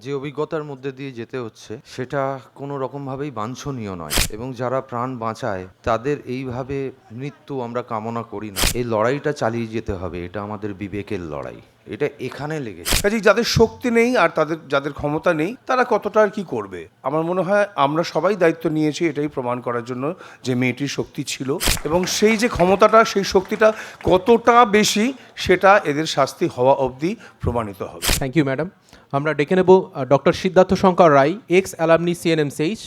যে অভিজ্ঞতার মধ্যে দিয়ে যেতে হচ্ছে সেটা কোনো রকমভাবেই বাঞ্ছনীয় নয়, এবং যারা প্রাণ বাঁচায় তাদের এইভাবে মৃত্যু আমরা কামনা করি না। এই লড়াইটা চালিয়ে যেতে হবে, এটা আমাদের বিবেকের লড়াই, এটা এখানে লেগেছে। কাজেই যাদের শক্তি নেই আর যাদের ক্ষমতা নেই তারা কতটা আর কি করবে। আমার মনে হয় আমরা সবাই দায়িত্ব নিয়েছি এটাই প্রমাণ করার জন্য যে মেয়েটির শক্তি ছিল, এবং সেই যে ক্ষমতাটা সেই শক্তিটা কতটা বেশি সেটা এদের শাস্তি হওয়া অবধি প্রমাণিত হবে। Thank you madam. আমরা ডেকে নেব doctor Siddhartha Shankar Roy, ex alumni CNMCH,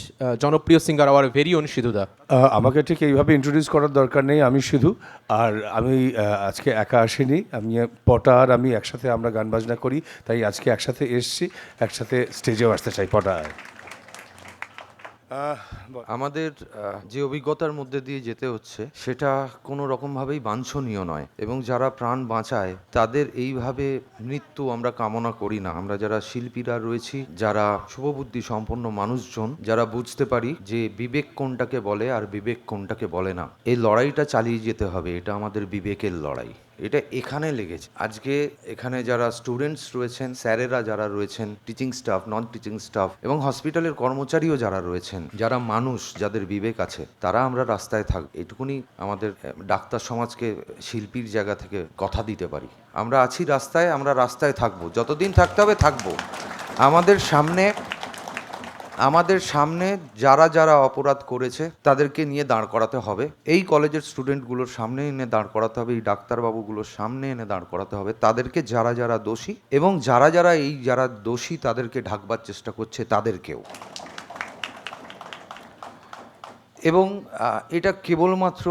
জনপ্রিয় সিঙ্গার আওয়ার ভেরি ওন সিধুদা। আমাকে ঠিক এইভাবে ইন্ট্রোডিউস করার দরকার নেই, আমি সিধু। আর আমি আজকে একা আসিনি, আমি পটা আর আমি একসাথে আমরা গান বাজনা করি, তাই আজকে একসাথে এসছি, একসাথে স্টেজেও আসতে চাই। পটা আমাদের যে অভিজ্ঞতার মধ্যে দিয়ে যেতে হচ্ছে সেটা কোনো রকমভাবেই বাঞ্ছনীয় নয়, এবং যারা প্রাণ বাঁচায় তাদের এইভাবে মৃত্যু আমরা কামনা করি না। আমরা যারা শিল্পীরা রয়েছি, যারা শুভবুদ্ধি সম্পন্ন মানুষজন, যারা বুঝতে পারি যে বিবেক কোনটাকে বলে আর বিবেক কোনটাকে বলে না, এই লড়াইটা চালিয়ে যেতে হবে, এটা আমাদের বিবেকের লড়াই, এটা এখানে লেগেছে। আজকে এখানে যারা স্টুডেন্টস রয়েছেন, স্যারেরা যারা রয়েছেন, teaching staff, non teaching staff, এবং হসপিটালের কর্মচারীও যারা রয়েছেন, যারা মানুষ, যাদের বিবেক আছে, তারা আমরা রাস্তায় থাকবো, এটুকুনি আমাদের ডাক্তার সমাজকে শিল্পীর জায়গা থেকে কথা দিতে পারি। আমরা আছি রাস্তায়, আমরা রাস্তায় থাকবো, যতদিন থাকতে হবে থাকবো। আমাদের সামনে যারা যারা অপরাধ করেছে তাদেরকে নিয়ে দাঁড় করাতে হবে, এই কলেজের স্টুডেন্টগুলোর সামনে এনে দাঁড় করাতে হবে, এই ডাক্তারবাবুগুলোর সামনে এনে দাঁড় করাতে হবে তাদেরকে, যারা যারা দোষী, এবং যারা দোষী তাদেরকে ঢাকবার চেষ্টা করছে তাদেরকেও। এবং এটা কেবলমাত্র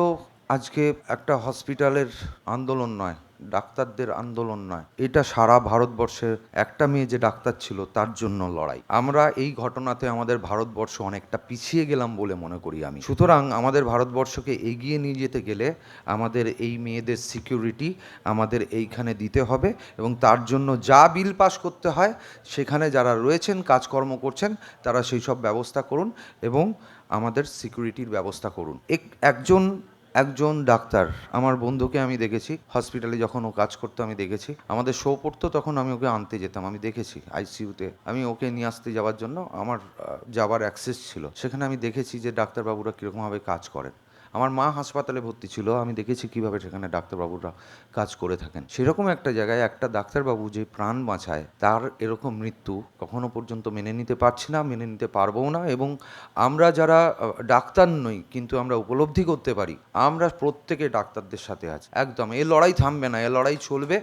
আজকে একটা হসপিটালের আন্দোলন নয়, ডাক্তারদের আন্দোলন নয়, এটা সারা ভারতবর্ষের একটা মেয়ে যে ডাক্তার ছিল তার জন্য লড়াই। আমরা এই ঘটনাতে আমাদের ভারতবর্ষ অনেকটা পিছিয়ে গেলাম বলে মনে করি আমি। সুতরাং আমাদের ভারতবর্ষকে এগিয়ে নিয়ে যেতে গেলে আমাদের এই মেয়েদের সিকিউরিটি আমাদের এইখানে দিতে হবে, এবং তার জন্য যা বিল পাস করতে হয় সেখানে যারা রয়েছেন, কাজকর্ম করছেন, তারা সেই সব ব্যবস্থা করুন এবং আমাদের সিকিউরিটির ব্যবস্থা করুন। একজন ডাক্তার, আমার বন্ধুকে আমি দেখেছি হসপিটালে, যখন ও কাজ করতো আমি দেখেছি, আমাদের শো পড়তো তখন আমি ওকে আনতে যেতাম, আমি দেখেছি আইসিইউতে, আমি ওকে নিয়ে আসতে যাওয়ার জন্য আমার যাওয়ার অ্যাক্সেস ছিল, সেখানে আমি দেখেছি যে ডাক্তারবাবুরা কীরকমভাবে কাজ করেন। আমার মা হাসপাতালে ভর্তি ছিল, আমি দেখেছি কীভাবে সেখানে ডাক্তারবাবুরা কাজ করে থাকেন। সেরকম একটা জায়গায় একটা ডাক্তারবাবু যে প্রাণ বাঁচায়, তার এরকম মৃত্যু কখনো পর্যন্ত মেনে নিতে পারছি না, মেনে নিতে পারবও না। এবং আমরা যারা ডাক্তার নই কিন্তু আমরা উপলব্ধি করতে পারি, আমরা প্রত্যেকে ডাক্তারদের সাথে আছি, একদম। এ লড়াই থামবে না, এ লড়াই চলবে।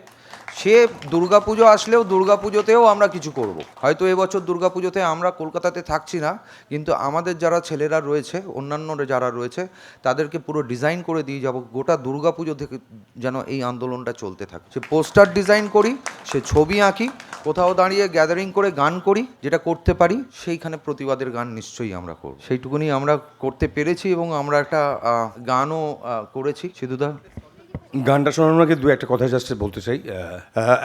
সে দুর্গাপুজো আসলেও দুর্গাপুজোতেও আমরা কিছু করব। হয়তো এবছর দুর্গাপুজোতে আমরা কলকাতাতে থাকছি না, কিন্তু আমাদের যারা ছেলেরা রয়েছে, অন্যান্যরা যারা রয়েছে, তাদেরকে পুরো ডিজাইন করে দিয়ে যাব, গোটা দুর্গাপুজো থেকে যেন এই আন্দোলনটা চলতে থাকে। সে পোস্টার ডিজাইন করি, সে ছবি আঁকি, কোথাও দাঁড়িয়ে গ্যাদারিং করে গান করি, যেটা করতে পারি সেইখানে প্রতিবাদের গান নিশ্চয়ই আমরা করব। সেইটুকুনি আমরা করতে পেরেছি, এবং আমরা একটা গানও করেছি। সিধুদা, গানটা শোনানোর আগে দু একটা কথা জাস্ট বলতে চাই।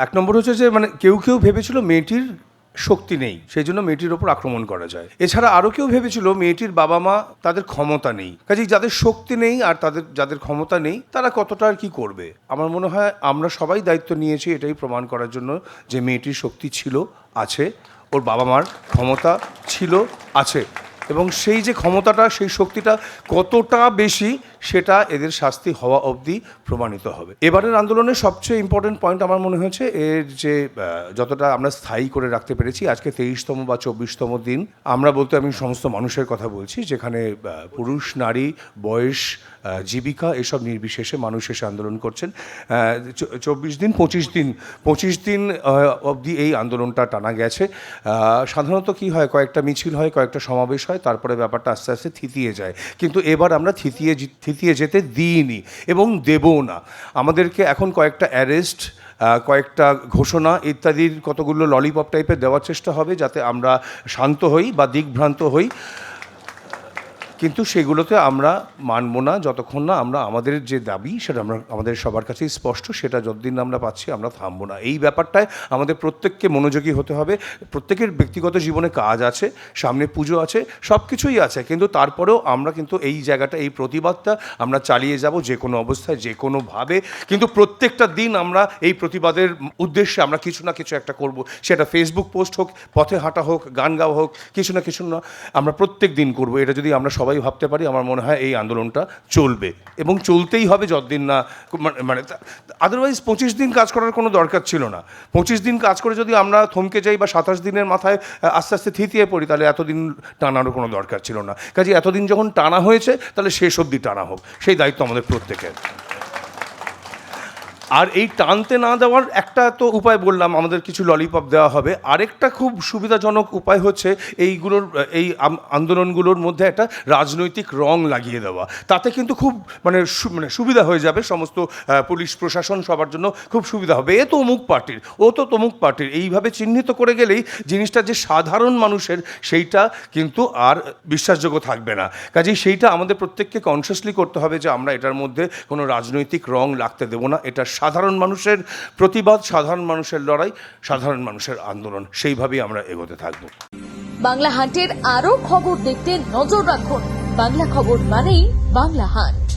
এক নম্বর হচ্ছে যে মানে কেউ ভেবেছিল মেয়েটির শক্তি নেই, সেই জন্য মেয়েটির ওপর আক্রমণ করা যায়। এছাড়া আরও কেউ ভেবেছিল মেয়েটির বাবা মা, তাদের ক্ষমতা নেই। কাজেই যাদের শক্তি নেই আর যাদের ক্ষমতা নেই তারা কতটা আর কি করবে। আমার মনে হয় আমরা সবাই দায়িত্ব নিয়েছি এটাই প্রমাণ করার জন্য যে মেয়েটির শক্তি ছিল, আছে, ওর বাবা মার ক্ষমতা ছিল, আছে, এবং সেই যে ক্ষমতাটা সেই শক্তিটা কতটা বেশি সেটা এদের শাস্তি হওয়া অবধি প্রমাণিত হবে। এবারের আন্দোলনের সবচেয়ে ইম্পর্টেন্ট পয়েন্ট আমার মনে হয়েছে এর যে যতটা আমরা স্থায়ী করে রাখতে পেরেছি। আজকে 23তম বা 24তম দিন, আমরা বলতে আমি সমস্ত মানুষের কথা বলছি, যেখানে পুরুষ, নারী, বয়স, জীবিকা এসব নির্বিশেষে মানুষ এসে আন্দোলন করছেন। 24 দিন 25 দিন অবধি এই আন্দোলনটা টানা গেছে। সাধারণত কি হয়, কয়েকটা মিছিল হয়, কয়েকটা সমাবেশ হয়, তারপরে ব্যাপারটা আস্তে আস্তে থিতিয়ে যায়, কিন্তু এবার আমরা থিতিয়ে যেতে দিইনি এবং দেবও না। আমাদেরকে এখন কয়েকটা অ্যারেস্ট, কয়েকটা ঘোষণা ইত্যাদির কতগুলো ললিপপ টাইপের দেওয়ার চেষ্টা হবে, যাতে আমরা শান্ত হই বা দিকভ্রান্ত হই। কিন্তু সেগুলোতে আমরা মানব না যতক্ষণ না আমরা আমাদের যে দাবি সেটা আমরা আমাদের সবার কাছেই স্পষ্ট, সেটা যতদিন না আমরা পাচ্ছি আমরা থামবো না। এই ব্যাপারটায় আমাদের প্রত্যেককে মনোযোগী হতে হবে। প্রত্যেকের ব্যক্তিগত জীবনে কাজ আছে, সামনে পুজো আছে, সব কিছুই আছে, কিন্তু তারপরেও আমরা কিন্তু এই জায়গাটা, এই প্রতিবাদটা আমরা চালিয়ে যাব যে কোনো অবস্থায়, যে কোনোভাবে। কিন্তু প্রত্যেকটা দিন আমরা এই প্রতিবাদের উদ্দেশ্যে আমরা কিছু না কিছু একটা করব, সেটা ফেসবুক পোস্ট হোক, পথে হাঁটা হোক, গান গাওয়া হোক, কিছু না কিছু না আমরা প্রত্যেক দিন করব। এটা যদি আমরা সবাই ভাবতে পারি, আমার মনে হয় এই আন্দোলনটা চলবে এবং চলতেই হবে যতদিন না মানে আদারওয়াইজ 25 দিন কাজ করার কোনো দরকার ছিল না। 25 দিন কাজ করে যদি আমরা থমকে যাই বা 27 দিনের মাথায় আস্তে আস্তে থিতিয়ে পড়ি, তাহলে এতদিন টানারও কোনো দরকার ছিল না। কাজে এতদিন যখন টানা হয়েছে তাহলে শেষ অবধি টানা হোক, সেই দায়িত্ব আমাদের প্রত্যেকের। আর এই টানতে না দেওয়ার একটা তো উপায় বললাম, আমাদের কিছু ললিপপ দেওয়া হবে। আরেকটা খুব সুবিধাজনক উপায় হচ্ছে এই আন্দোলনগুলোর মধ্যে একটা রাজনৈতিক রং লাগিয়ে দেওয়া। তাতে কিন্তু খুব মানে সুবিধা হয়ে যাবে, সমস্ত পুলিশ প্রশাসন সবার জন্য খুব সুবিধা হবে। এ তো অমুক পার্টির, ও তো তমুক পার্টির, এইভাবে চিহ্নিত করে গেলেই জিনিসটা যে সাধারণ মানুষের, সেইটা কিন্তু আর বিশ্বাসযোগ্য থাকবে না। কাজেই সেইটা আমাদের প্রত্যেককে কনসিয়াসলি করতে হবে যে আমরা এটার মধ্যে কোনো রাজনৈতিক রং লাগতে দেবো না। এটা সাধারণ মানুষের প্রতিবাদ, সাধারণ মানুষের লড়াই, সাধারণ মানুষের আন্দোলন, সেইভাবেই আমরা এগোতে থাকবো। বাংলা হান্টের আরও খবর দেখতে নজর রাখুন। বাংলা খবর মানেই বাংলা হান্ট।